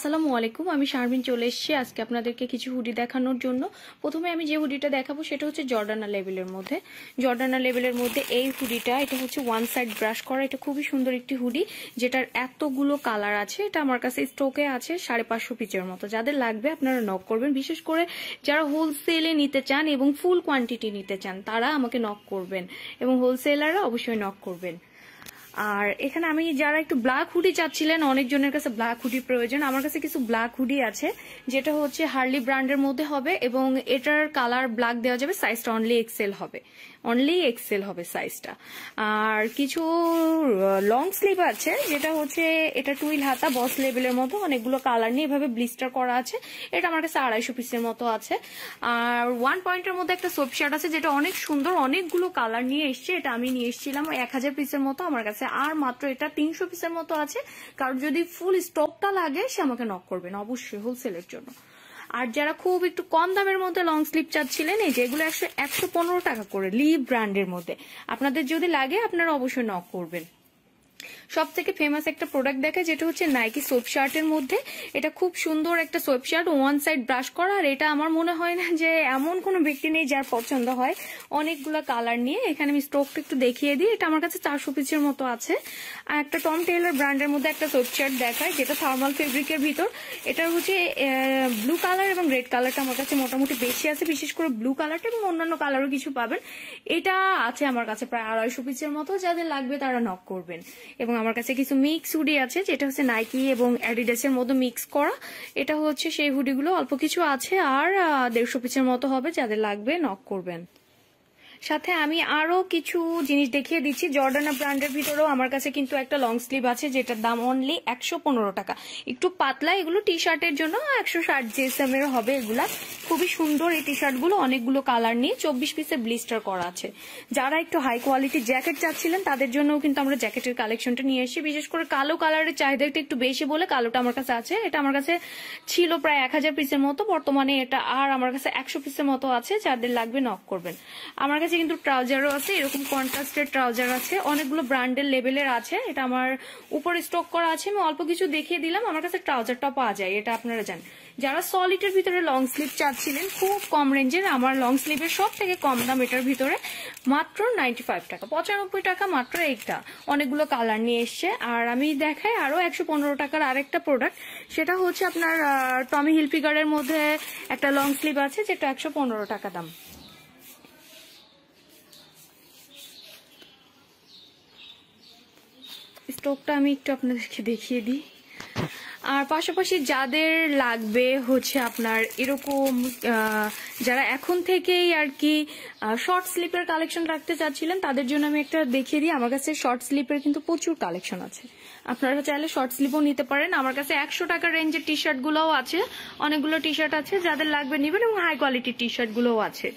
আসসালামু আলাইকুম, আমি শারমিন চলে এসেছি আজকে আপনাদেরকে কিছু হুডি দেখানোর জন্য। প্রথমে আমি যে হুডিটা দেখাবো সেটা হচ্ছে জর্ডানা লেভেলের মধ্যে এই হুডিটা। এটা হচ্ছে ওয়ান সাইড ব্রাশ করা, এটা খুবই সুন্দর একটি হুডি যেটার এতগুলো কালার আছে। এটা আমার কাছে স্টকে আছে 550 পিসের মতো। যাদের লাগবে আপনারা নক করবেন, বিশেষ করে যারা হোলসেলে নিতে চান এবং ফুল কোয়ান্টিটি নিতে চান তারা আমাকে নক করবেন, এবং হোলসেলাররা অবশ্যই নক করবেন। আর এখানে আমি যারা একটু ব্ল্যাক হুডি চাচ্ছিলেন, অনেকজনের কাছে ব্ল্যাক হুডি প্রয়োজন, আমার কাছে কিছু ব্ল্যাক হুডি আছে যেটা হচ্ছে হার্লি ব্র্যান্ডের মধ্যে হবে, এবং এটার কালার ব্ল্যাক দেওয়া যাবে, সাইজটা অনলি এক্সেল হবে সাইজটা। আর কিছু লং স্লিভ আছে যেটা হচ্ছে এটা টুইল হাতা বস লেভেলের মতো, অনেকগুলো কালার নিয়ে এভাবে ব্লিস্টার করা আছে। এটা আমার কাছে 250 পিসের মতো আছে। আর 1 পয়েন্টের মধ্যে একটা সোপ শার্ট আছে যেটা অনেক সুন্দর, অনেকগুলো কালার নিয়ে এসছে। এটা আমি নিয়ে এসেছিলাম 1000 পিসের মতো, আমার কাছে আর মাত্র এটা 300 পিসের মতো আছে। কারণ যদি ফুল স্টকটা লাগে সে আমাকে নক করবেন অবশ্যই হোলসেলের জন্য। আর যারা খুব একটু কম দামের মধ্যে লং স্লিভ চাচ্ছিলেন, এই যেগুলো 115 টাকা করে লিভ ব্র্যান্ডের মধ্যে, আপনাদের যদি লাগে আপনারা অবশ্যই নক করবেন। সব থেকে ফেমাস একটা প্রোডাক্ট দেখে যেটা হচ্ছে নাইকি সোপ শার্টের মধ্যে। এটা খুব সুন্দর একটা soap shirt, one side brush করা। আর এটা আমার মনে হয় না যে এমন কোনো ব্যক্তি নেই যার পছন্দ হয়। অনেকগুলো কালার নিয়ে এখানে আমি স্টকটা একটু দেখিয়ে দিই। এটা আমার কাছে 400 পিসের মতো আছে। আর একটা টম টেইলর ব্র্যান্ডের মধ্যে একটা সোপ শার্ট দেখায় যেটা থার্মাল ফেব্রিকের ভিতর। এটা হচ্ছে ব্লু কালার এবং রেড কালারটা আমার কাছে মোটামুটি বেশি আছে, বিশেষ করে ব্লু কালারটা, এবং অন্যান্য কালারও কিছু পাবেন। এটা আছে আমার কাছে প্রায় 250 পিসের মতো। যাদের লাগবে তারা নক করবেন। এবং আমার কাছে কিছু মিক্স হুডি আছে যেটা হচ্ছে নাইকি এবং অ্যাডিডাসের মতো মিক্স করা। এটা হচ্ছে সেই হুডিগুলো, অল্প কিছু আছে আর 150 পিসের মতো হবে। যাদের লাগবে নক করবেন। সাথে আমি আরো কিছু জিনিস দেখিয়ে দিচ্ছি। জর্ডানা ব্র্যান্ডের ভিতরেও আমার কাছে কিন্তু একটা লং স্লিভ আছে যেটার দাম অনলি 115 টাকা। একটু পাতলা, এগুলো টি শার্টের জন্য 160 জিএসএম এর হবে। এগুলা খুবই সুন্দর এই টি শার্ট গুলো, অনেকগুলো কালার নিয়ে 24 পিসের ব্লিস্টার করা আছে। যারা একটু হাই কোয়ালিটির জ্যাকেট চাচ্ছিলেন তাদের জন্যও কিন্তু আমরা জ্যাকেটের কালেকশনটা নিয়ে এসেছি। বিশেষ করে কালো কালারের চাহিদাটা একটু বেশি বলে কালোটা আমার কাছে আছে। এটা আমার কাছে ছিল প্রায় 1000 পিসের মতো, বর্তমানে এটা আর আমার কাছে 100 পিসের মতো আছে। যাদের লাগবে নক করবেন। আমার কাছে কিন্তু ট্রাউজারও আছে, এরকম কন্ট্রাস্টের ট্রাউজার আছে, অনেকগুলো ব্র্যান্ডের লেভেলের আছে। এটা আমার উপরে স্টক করা আছে, আমি অল্প কিছু দেখিয়ে দিলাম। আমার কাছে ট্রাউজারটা পাওয়া যায়, এটা আপনারা জানেন। যারা সলিডের ভিতরে লং স্লিভ চাচ্ছিলেন খুব কম রেঞ্জের, আমার লং স্লিভের সব থেকে কম দাম এটার ভিতরে মাত্র 95 টাকা, 95 টাকা মাত্র। এইটা অনেকগুলো কালার নিয়ে এসছে। আর আমি দেখাই আরো 115 টাকার আরেকটা প্রোডাক্ট, সেটা হচ্ছে আপনার টমি হিলফিগারের মধ্যে একটা লং স্লিভ আছে যেটা 115 টাকা দাম। স্টকটা আমি একটু আপনাদেরকে দেখিয়ে দিই। আর পাশাপাশি যাদের লাগবে হচ্ছে আপনার এরকম যারা এখন থেকেই আর কি শর্ট স্লিপের কালেকশন রাখতে চাচ্ছিলেন তাদের জন্য আমি একটা দেখিয়ে দিই। আমার কাছে শর্ট স্লিপের কিন্তু প্রচুর কালেকশন আছে, আপনারা চাইলে শর্ট স্লিপও নিতে পারেন। আমার কাছে 100 টাকার রেঞ্জের টি শার্ট গুলোও আছে, অনেকগুলো টি শার্ট আছে, যাদের লাগবে নিবেন, এবং হাই কোয়ালিটির টি শার্ট গুলোও আছে।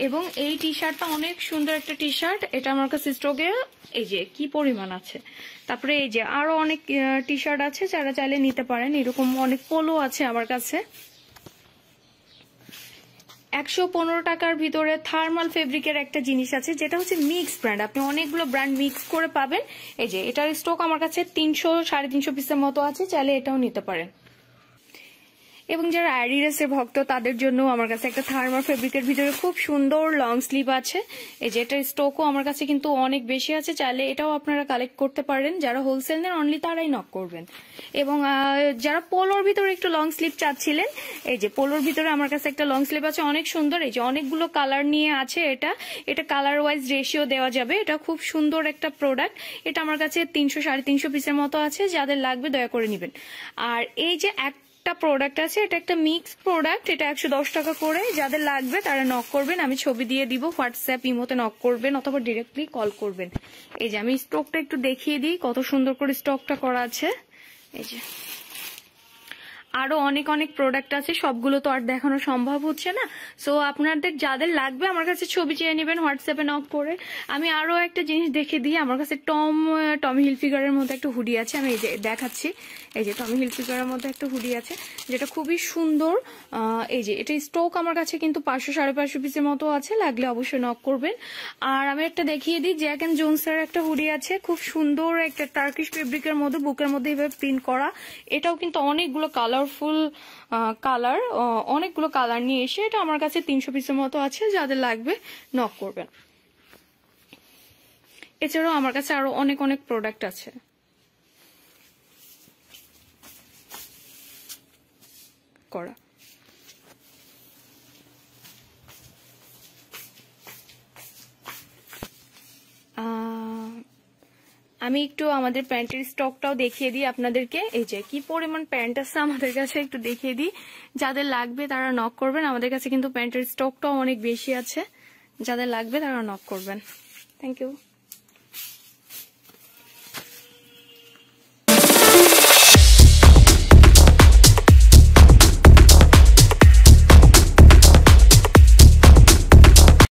এবং এই টি শার্টটা অনেক সুন্দর একটা টি শার্ট, এটা আমার কাছে স্টকে এই যে কি পরিমাণ আছে। তারপরে এই যে আরো অনেক টি শার্ট আছে, যারা চাইলে নিতে পারেন। এরকম অনেক পোলো আছে আমার কাছে। 115 টাকার ভিতরে থার্মাল ফেব্রিকের একটা জিনিস আছে যেটা হচ্ছে মিক্স ব্র্যান্ড, আপনি অনেকগুলো ব্র্যান্ড মিক্স করে পাবেন। এই যে এটার স্টক আমার কাছে 300-350 পিসের মতো আছে, চাইলে এটাও নিতে পারেন। এবং যারা অ্যাডিডাসের ভক্ত তাদের জন্য আমার কাছে একটা থার্মাল ফেব্রিকের ভিতরে খুব সুন্দর লং স্লিভ আছে। এই যে এটার স্টকও আমার কাছে কিন্তু অনেক বেশি আছে, চাইলে এটাও আপনারা কালেক্ট করতে পারেন। যারা হোলসেল নেন অনলি তারাই নক করবেন। এবং যারা পোলোর ভিতরে একটু লং স্লিভ চাচ্ছিলেন, এই যে পোলোর ভিতরে আমার কাছে একটা লং স্লিভ আছে অনেক সুন্দর। এই যে অনেকগুলো কালার নিয়ে আছে, এটা কালার ওয়াইজ রেশিও দেওয়া যাবে। এটা খুব সুন্দর একটা প্রোডাক্ট, এটা আমার কাছে 300-350 পিসের মতো আছে। যাদের লাগবে দয়া করে নেবেন। আর এই যে একটা প্রোডাক্ট আছে, এটা একটা মিক্স প্রোডাক্ট, এটা 110 টাকা করে। যাদের লাগবে তারা নক করবেন, আমি ছবি দিয়ে দিব, হোয়াটসঅ্যাপ ইমোতে নক করবেন অথবা ডিরেক্টলি কল করবেন। এই যে আমি স্টকটা একটু দেখিয়ে দিই কত সুন্দর করে স্টকটা করা আছে। এই যে আরো অনেক অনেক প্রোডাক্ট আছে, সবগুলো তো আর দেখানো সম্ভব হচ্ছে না। সো আপনাদের যাদের লাগবে আমার কাছে ছবি চেয়ে নেবেন হোয়াটসঅ্যাপে নক করে। আমি আরো একটা জিনিস দেখে দিই, আমার কাছে টমি হিলফিগারের মধ্যে একটা হুডি আছে, আমি এই যে দেখাচ্ছি। এই যে টমি হিলফিগারের মধ্যে একটা হুডি আছে যেটা খুবই সুন্দর। এই যে এটা স্টক আমার কাছে কিন্তু 500-550 পিসের মতো আছে, লাগলে অবশ্যই নক করবেন। আর আমি একটা দেখিয়ে দিই, জ্যাক এন্ড জোনসের একটা হুডি আছে, খুব সুন্দর একটা টার্কিশ ফেব্রিকের মধ্যে, বুকের মধ্যে এভাবে প্রিন্ট করা। এটাও কিন্তু অনেকগুলো কালারফুল কালার, অনেকগুলো কালার নিয়ে এসে, এটা আমার কাছে 300 পিসের মতো আছে, যাদের লাগবে নক করবেন। এছাড়াও আমার কাছে আরো অনেক অনেক প্রোডাক্ট আছে। করা আমি একটু আমাদের প্যান্টের স্টকটাও দেখিয়ে দিই আপনাদেরকে। এই যে কি পরিমাণ প্যান্ট আছে আমাদের কাছে, একটু দেখিয়ে দিই। যাদের লাগবে তারা নক করবেন, আমাদের কাছে কিন্তু প্যান্টের স্টকটাও অনেক বেশি আছে, যাদের লাগবে তারা নক করবেন। Thank you.